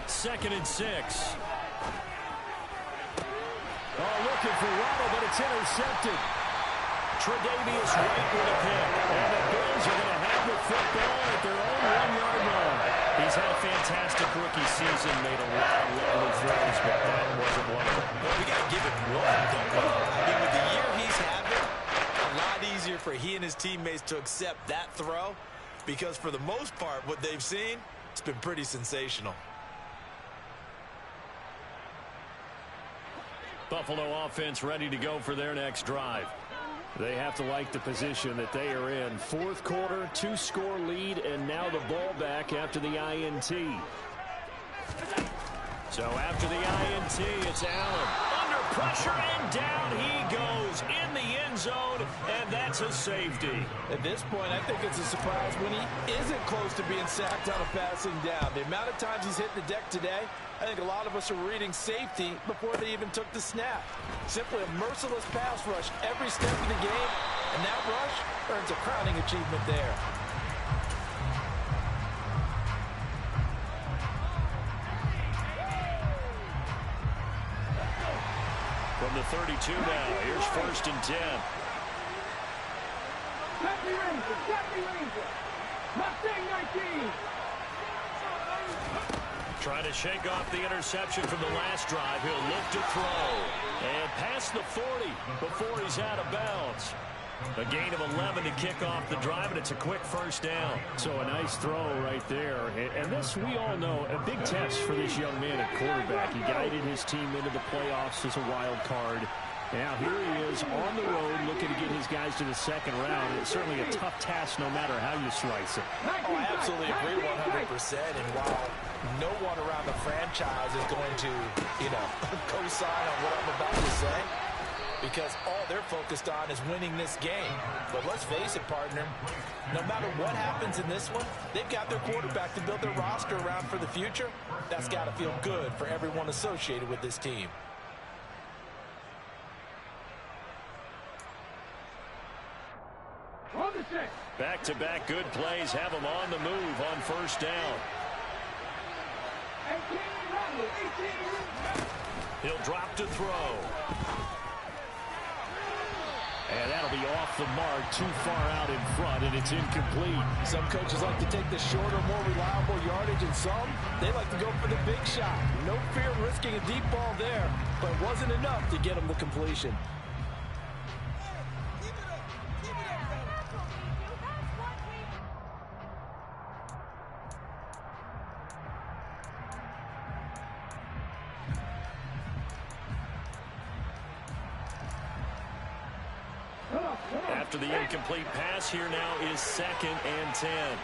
Second and 6. Oh, looking for Waddle, but it's intercepted. Tre'Davious White with a pick. And the Bills are going to have the football at their own 1-yard line. He's had a fantastic rookie season, made a lot of lovely throws, but that wasn't one of them. Well, we got to give it one, don't we? I mean, with the year he's having, a lot easier for he and his teammates to accept that throw, because for the most part, what they've seen, it's been pretty sensational. Buffalo offense ready to go for their next drive. They have to like the position that they are in. Fourth quarter, 2-score lead, and now the ball back after the INT. So after the INT, it's Allen. Under pressure, and down he goes in the end zone, and that's a safety. At this point, I think it's a surprise when he isn't close to being sacked on a passing down. The amount of times he's hit the deck today, I think a lot of us are reading safety before they even took the snap. Simply a merciless pass rush every step of the game, and that rush earns a crowning achievement there. From the 32 now, here's 1st and 10. Jeffrey Ranger, Mustang 19. Trying to shake off the interception from the last drive. He'll look to throw. And past the 40 before he's out of bounds. A gain of 11 to kick off the drive, and it's a quick first down. So a nice throw right there. And this, we all know, a big test for this young man at quarterback. He guided his team into the playoffs as a wild card. Now here he is on the road looking to get his guys to the second round. It's certainly a tough task no matter how you slice it. Oh, I absolutely agree 100%. And while no one around the franchise is going to, co-sign on what I'm about to say, because all they're focused on is winning this game. But let's face it, partner, no matter what happens in this one, they've got their quarterback to build their roster around for the future. That's got to feel good for everyone associated with this team. Back-to-back good plays have him on the move on first down. He'll drop to throw. And that'll be off the mark, too far out in front, and it's incomplete. Some coaches like to take the shorter, more reliable yardage, and some, they like to go for the big shot. No fear of risking a deep ball there, but it wasn't enough to get him the completion. After the incomplete pass, here now is 2nd and 10.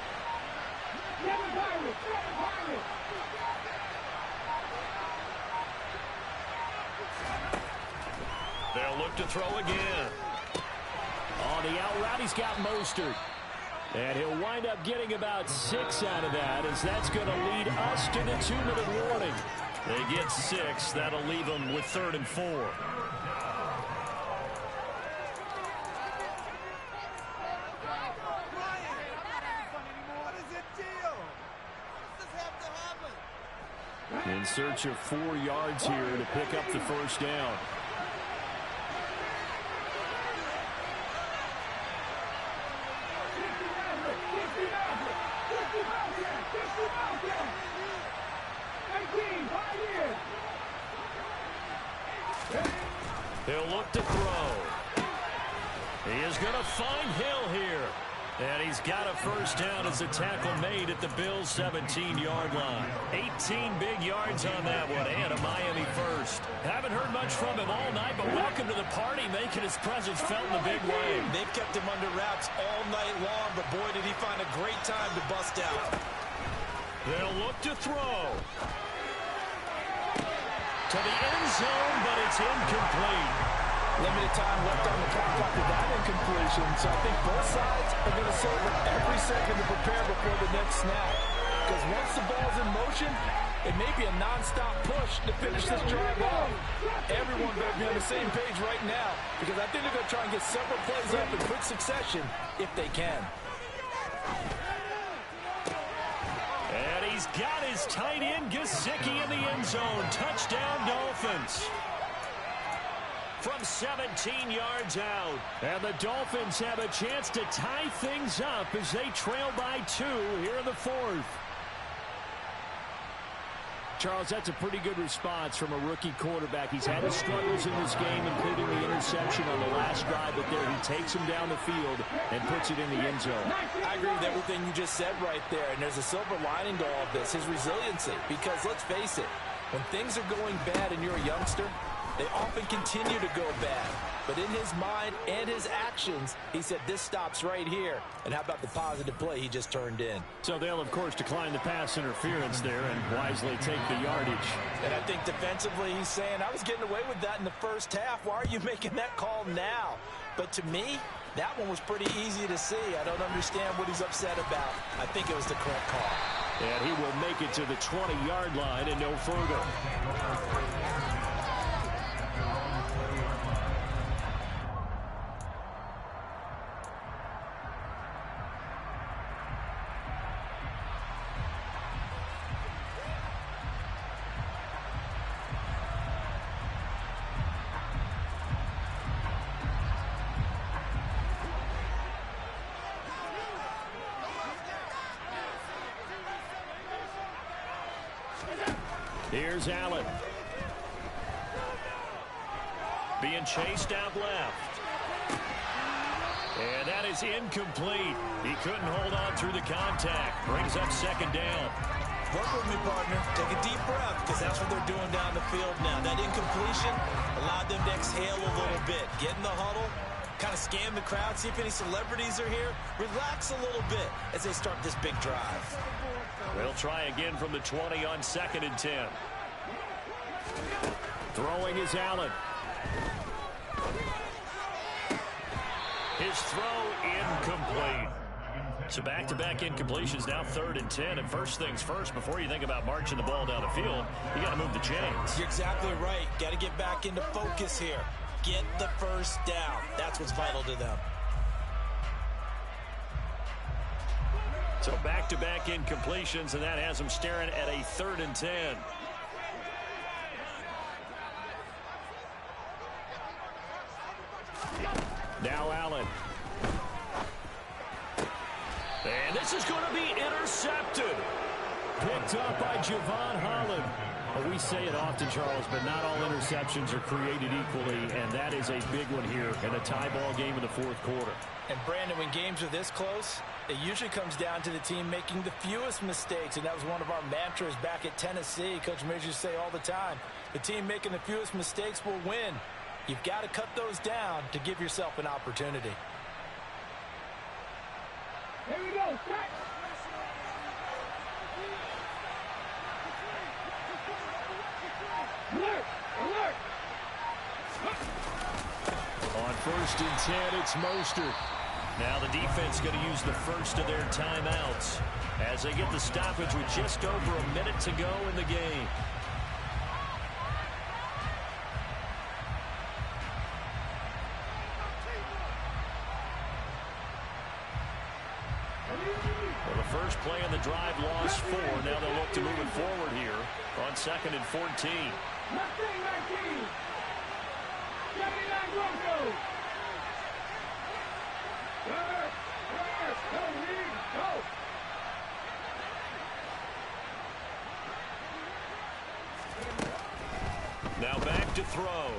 They'll look to throw again. On the out route, he's got Mostert. And he'll wind up getting about 6 out of that, as that's going to lead us to the 2-minute warning. They get 6. That'll leave them with 3rd and 4. In search of 4 yards here to pick up the first down. He'll look to throw. He is going to find Hill here. And he's got a first down as the tackle made at the Bills' 17-yard line. 18 big yards on that one, and a Miami first. Haven't heard much from him all night, but welcome to the party, making his presence felt in a big way. They've kept him under wraps all night long, but boy, did he find a great time to bust out. They'll look to throw. To the end zone, but it's incomplete. Limited time left on the clock after that incompletion, so I think both sides are going to savor every second to prepare before the next snap. Because once the ball's in motion, it may be a non-stop push to finish this drive off. Everyone better be on the same page right now, because I think they're going to try and get several plays up in quick succession if they can. And he's got his tight end Gesicki in the end zone. Touchdown, Dolphins. From 17 yards out. And the Dolphins have a chance to tie things up as they trail by 2 here in the fourth. Charles, that's a pretty good response from a rookie quarterback. He's had his struggles in this game, including the interception on the last drive, but there he takes him down the field and puts it in the end zone. I agree with everything you just said right there, and there's a silver lining to all of this, his resiliency. Because let's face it, when things are going bad and you're a youngster, they often continue to go bad. But in his mind and his actions, he said, this stops right here. And how about the positive play he just turned in? So they'll, of course, decline the pass interference there and wisely take the yardage. And I think defensively he's saying, I was getting away with that in the first half. Why are you making that call now? But to me, that one was pretty easy to see. I don't understand what he's upset about. I think it was the correct call. And he will make it to the 20-yard line and no further. Here's Allen. Being chased out left. And that is incomplete. He couldn't hold on through the contact. Brings up second down. Work with me, partner. Take a deep breath, because that's what they're doing down the field now. That incompletion allowed them to exhale a little bit. Get in the huddle, kind of scan the crowd, see if any celebrities are here. Relax a little bit as they start this big drive. They'll try again from the 20 on 2nd and 10. Throwing is Allen. His throw incomplete. So back-to-back incompletions, now 3rd and 10. And first things first, before you think about marching the ball down the field, you got to move the chains. You're exactly right. Got to get back into focus here. Get the first down. That's what's vital to them. So back-to-back incompletions, and that has them staring at a 3rd and 10. Now Allen. And this is going to be intercepted. Picked up by Javon Holland. Well, we say it often, Charles, but not all interceptions are created equally, and that is a big one here in a tie ball game in the 4th quarter. And Brandon, when games are this close, it usually comes down to the team making the fewest mistakes, and that was one of our mantras back at Tennessee. Coach Midge used to say all the time, the team making the fewest mistakes will win. You've got to cut those down to give yourself an opportunity. Here we go, set. Alert! Alert! On 1st and 10, it's Mostert. Now the defense going to use the first of their timeouts as they get the stoppage with just over a minute to go in the game. Well, the first play in the drive lost 4. Now they'll look to move it forward here on 2nd and 14. Mustang 19. 79 Broncos. Go. Now back to throw.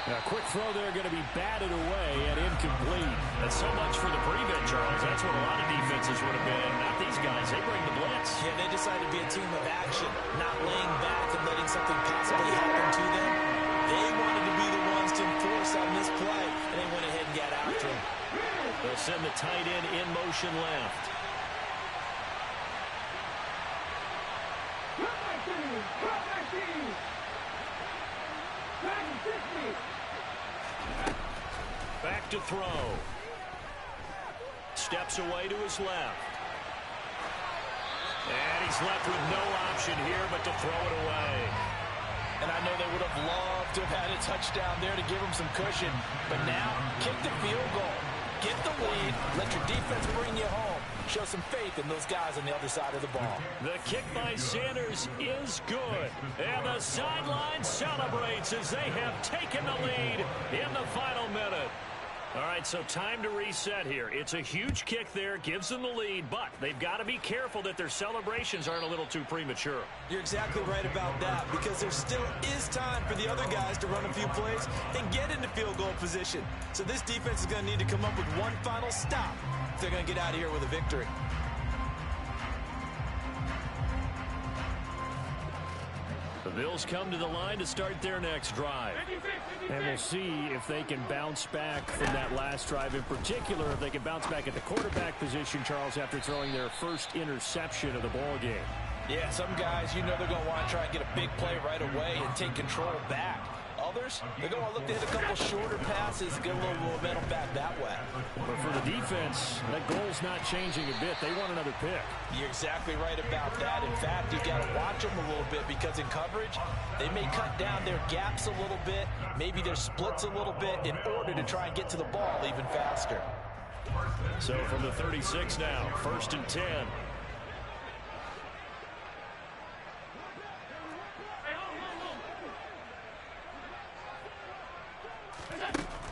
A quick throw there going to be batted away and incomplete. That's so much for the prevent, Charles. That's what a lot of defenses would have been. Not these guys. They bring the blitz. Yeah, they decided to be a team of action, not laying back and letting something possibly happen to them. They wanted to be the ones to enforce on this play, and they went ahead and got after him. They'll send the tight end in motion left. Back to throw. Steps away to his left. And he's left with no option here but to throw it away. And I know they would have loved to have had a touchdown there to give them some cushion. But now, kick the field goal. Get the lead. Let your defense bring you home. Show some faith in those guys on the other side of the ball. The kick by Sanders is good. And the sideline celebrates as they have taken the lead in the final minute. All right, so time to reset here. It's a huge kick there, gives them the lead, but they've got to be careful that their celebrations aren't a little too premature. You're exactly right about that, because there still is time for the other guys to run a few plays and get into field goal position. So this defense is going to need to come up with one final stop if they're going to get out of here with a victory. The Bills come to the line to start their next drive. And we'll see if they can bounce back from that last drive. In particular, if they can bounce back at the quarterback position, Charles, after throwing their first interception of the ball game. Yeah, some guys, you know they're going to want to try and get a big play right away and take control back. Others, they're going to look to hit a couple shorter passes and get a little momentum back that way. But for the defense, that goal's not changing a bit. They want another pick. You're exactly right about that. In fact, you've got to watch them a little bit, because in coverage, they may cut down their gaps a little bit, maybe their splits a little bit, in order to try and get to the ball even faster. So from the 36 now, 1st and 10.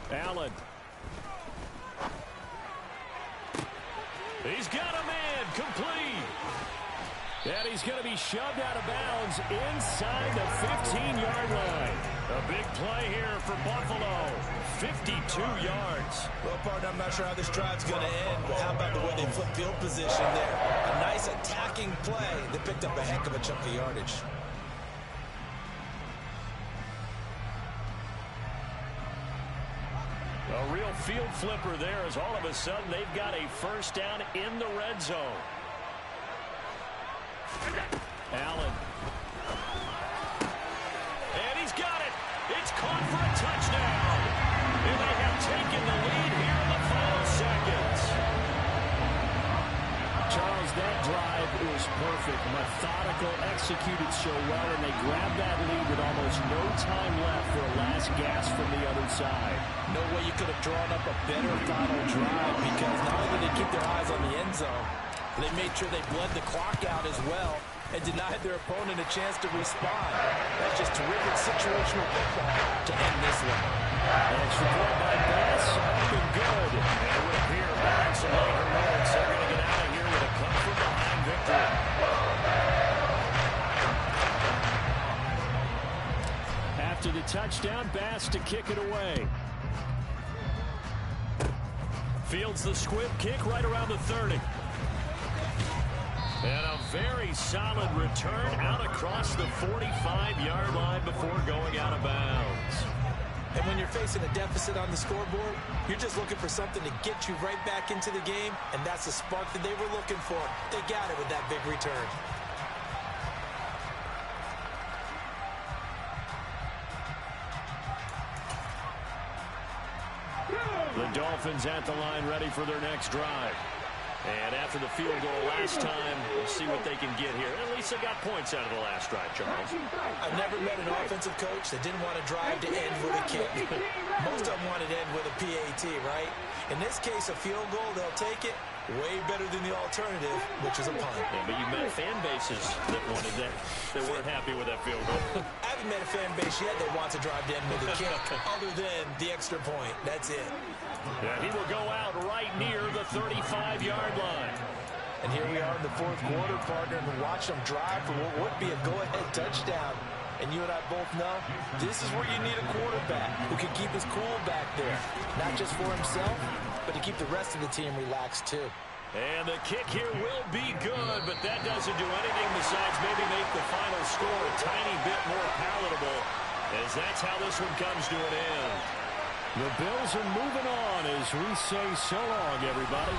Allen. He's got a man, complete. And he's going to be shoved out of bounds inside the 15-yard line. A big play here for Buffalo. 52 yards. Well, partner, I'm not sure how this drive's going to end, but how about the way they flip field position there? A nice attacking play. They picked up a heck of a chunk of yardage. A real field flipper there, as all of a sudden they've got a first down in the red zone. Allen. And he's got it. It's caught for a touchdown. And they have taken the lead here in the final seconds. Charles, that drive was perfect. Methodical, executed so well, and they grabbed that lead with almost no time left for a last gasp from the other side. No way you could have drawn up a better final drive, because not only did they keep their eyes on the end zone, they made sure they bled the clock out as well and denied their opponent a chance to respond. That's just terrific situational football to end this one. Extra point by Bass, up and good. And it would appear back some later moments. They're going to get out of here with a come-from-behind victory. After the touchdown, Bass to kick it away. Fields the squib kick right around the 30. And a very solid return out across the 45-yard line before going out of bounds. And when you're facing a deficit on the scoreboard, you're just looking for something to get you right back into the game, and that's the spark that they were looking for. They got it with that big return. The Dolphins at the line, ready for their next drive. And after the field goal last time, we'll see what they can get here. At least they got points out of the last drive, Charles. I've never met an offensive coach that didn't want to drive to end with a kick. Most of them wanted to end with a PAT, right? In this case, a field goal, they'll take it. Way better than the alternative, which is a punt. Yeah, but you met fan bases that wanted that, that weren't happy with that field goal. I haven't met a fan base yet that wants to drive to end with a kick, other than the extra point. That's it. Yeah, he will go out right near the 35-yard line. And here we are in the fourth quarter, partner, and watch them drive for what would be a go-ahead touchdown. And you and I both know this is where you need a quarterback who can keep his cool back there. Not just for himself, but to keep the rest of the team relaxed too. And the kick here will be good, but that doesn't do anything besides maybe make the final score a tiny bit more palatable, as that's how this one comes to an end. The Bills are moving on as we say so long, everybody.